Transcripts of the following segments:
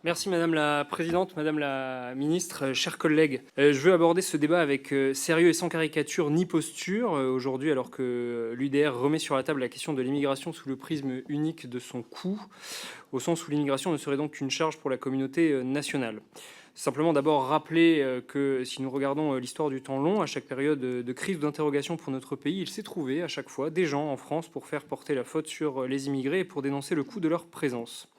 Merci Madame la Présidente, Madame la Ministre, chers collègues. Je veux aborder ce débat avec sérieux et sans caricature ni posture aujourd'hui, alors que l'UDR remet sur la table la question de l'immigration sous le prisme unique de son coût, au sens où l'immigration ne serait donc qu'une charge pour la communauté nationale. Simplement d'abord rappeler que si nous regardons l'histoire du temps long, à chaque période de crise ou d'interrogation pour notre pays, il s'est trouvé à chaque fois des gens en France pour faire porter la faute sur les immigrés et pour dénoncer le coût de leur présence.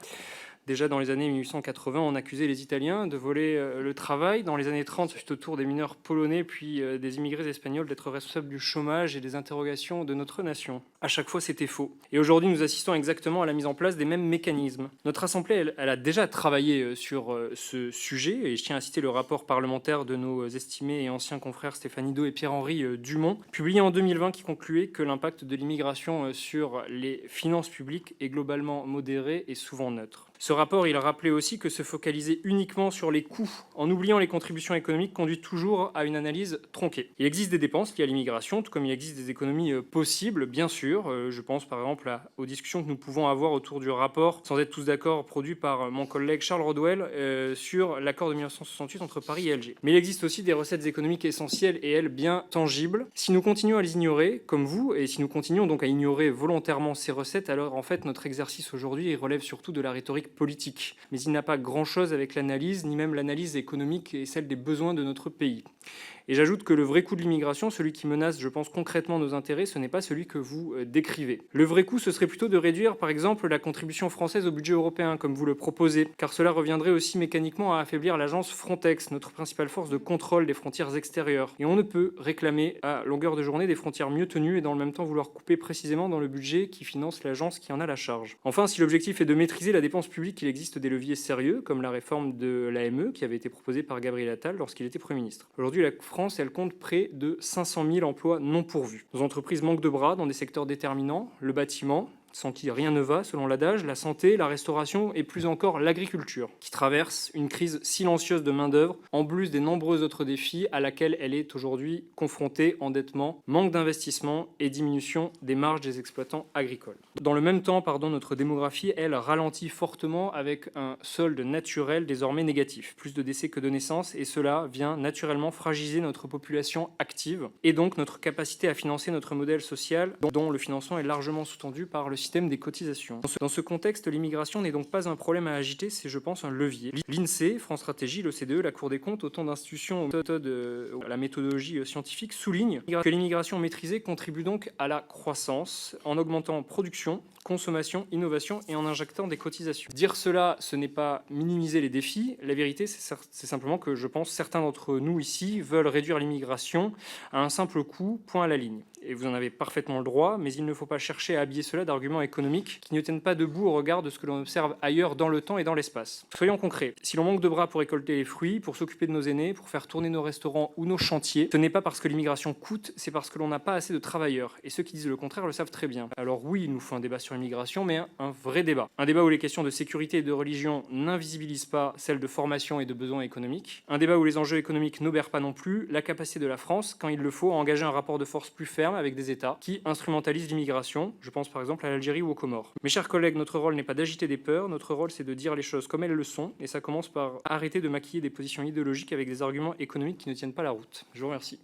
Déjà dans les années 1880, on accusait les Italiens de voler le travail. Dans les années 30, c'est au tour des mineurs polonais puis des immigrés espagnols d'être responsables du chômage et des interrogations de notre nation. À chaque fois, c'était faux. Et aujourd'hui, nous assistons exactement à la mise en place des mêmes mécanismes. Notre Assemblée, elle a déjà travaillé sur ce sujet, et je tiens à citer le rapport parlementaire de nos estimés et anciens confrères Stéphane Do et Pierre-Henri Dumont, publié en 2020, qui concluait que l'impact de l'immigration sur les finances publiques est globalement modéré et souvent neutre. Ce rapport, il rappelait aussi que se focaliser uniquement sur les coûts, en oubliant les contributions économiques, conduit toujours à une analyse tronquée. Il existe des dépenses liées à l'immigration, tout comme il existe des économies possibles, bien sûr. Je pense par exemple aux discussions que nous pouvons avoir autour du rapport, sans être tous d'accord, produit par mon collègue Charles Rodwell sur l'accord de 1968 entre Paris et Alger. Mais il existe aussi des recettes économiques essentielles et, elles, bien tangibles. Si nous continuons à les ignorer, comme vous, et si nous continuons donc à ignorer volontairement ces recettes, alors en fait notre exercice aujourd'hui relève surtout de la rhétorique politique, mais il n'a pas grand-chose avec l'analyse, ni même l'analyse économique et celle des besoins de notre pays. Et j'ajoute que le vrai coût de l'immigration, celui qui menace, je pense, concrètement nos intérêts, ce n'est pas celui que vous décrivez. Le vrai coût, ce serait plutôt de réduire, par exemple, la contribution française au budget européen, comme vous le proposez, car cela reviendrait aussi mécaniquement à affaiblir l'agence Frontex, notre principale force de contrôle des frontières extérieures. Et on ne peut réclamer à longueur de journée des frontières mieux tenues et dans le même temps vouloir couper précisément dans le budget qui finance l'agence qui en a la charge. Enfin, si l'objectif est de maîtriser la dépense publique, il existe des leviers sérieux, comme la réforme de l'AME, qui avait été proposée par Gabriel Attal lorsqu'il était Premier ministre. Aujourd'hui, la France, elle compte près de 500 000 emplois non pourvus. Nos entreprises manquent de bras dans des secteurs déterminants, le bâtiment, sans qui rien ne va, selon l'adage, la santé, la restauration et plus encore l'agriculture, qui traverse une crise silencieuse de main-d'œuvre, en plus des nombreux autres défis à laquelle elle est aujourd'hui confrontée, endettement, manque d'investissement et diminution des marges des exploitants agricoles. Dans le même temps, notre démographie, elle, ralentit fortement avec un solde naturel désormais négatif, plus de décès que de naissances, et cela vient naturellement fragiliser notre population active et donc notre capacité à financer notre modèle social, dont le financement est largement sous-tendu par le système des cotisations. Dans ce contexte, l'immigration n'est donc pas un problème à agiter, c'est, je pense, un levier. L'INSEE, France Stratégie, l'OCDE, la Cour des comptes, autant d'institutions à la méthodologie scientifique, soulignent que l'immigration maîtrisée contribue donc à la croissance en augmentant production, consommation, innovation et en injectant des cotisations. Dire cela, ce n'est pas minimiser les défis. La vérité, c'est simplement que je pense certains d'entre nous ici veulent réduire l'immigration à un simple coût, point à la ligne. Et vous en avez parfaitement le droit, mais il ne faut pas chercher à habiller cela d'arguments économiques qui ne tiennent pas debout au regard de ce que l'on observe ailleurs dans le temps et dans l'espace. Soyons concrets. Si l'on manque de bras pour récolter les fruits, pour s'occuper de nos aînés, pour faire tourner nos restaurants ou nos chantiers, ce n'est pas parce que l'immigration coûte, c'est parce que l'on n'a pas assez de travailleurs. Et ceux qui disent le contraire le savent très bien. Alors oui, il nous faut un débat sur l'immigration, mais un vrai débat. Un débat où les questions de sécurité et de religion n'invisibilisent pas celles de formation et de besoins économiques. Un débat où les enjeux économiques n'obèrent pas non plus la capacité de la France, quand il le faut, à engager un rapport de force plus ferme avec des États qui instrumentalisent l'immigration. Je pense par exemple à l'Algérie ou aux Comores. Mes chers collègues, notre rôle n'est pas d'agiter des peurs, notre rôle c'est de dire les choses comme elles le sont, et ça commence par arrêter de maquiller des positions idéologiques avec des arguments économiques qui ne tiennent pas la route. Je vous remercie.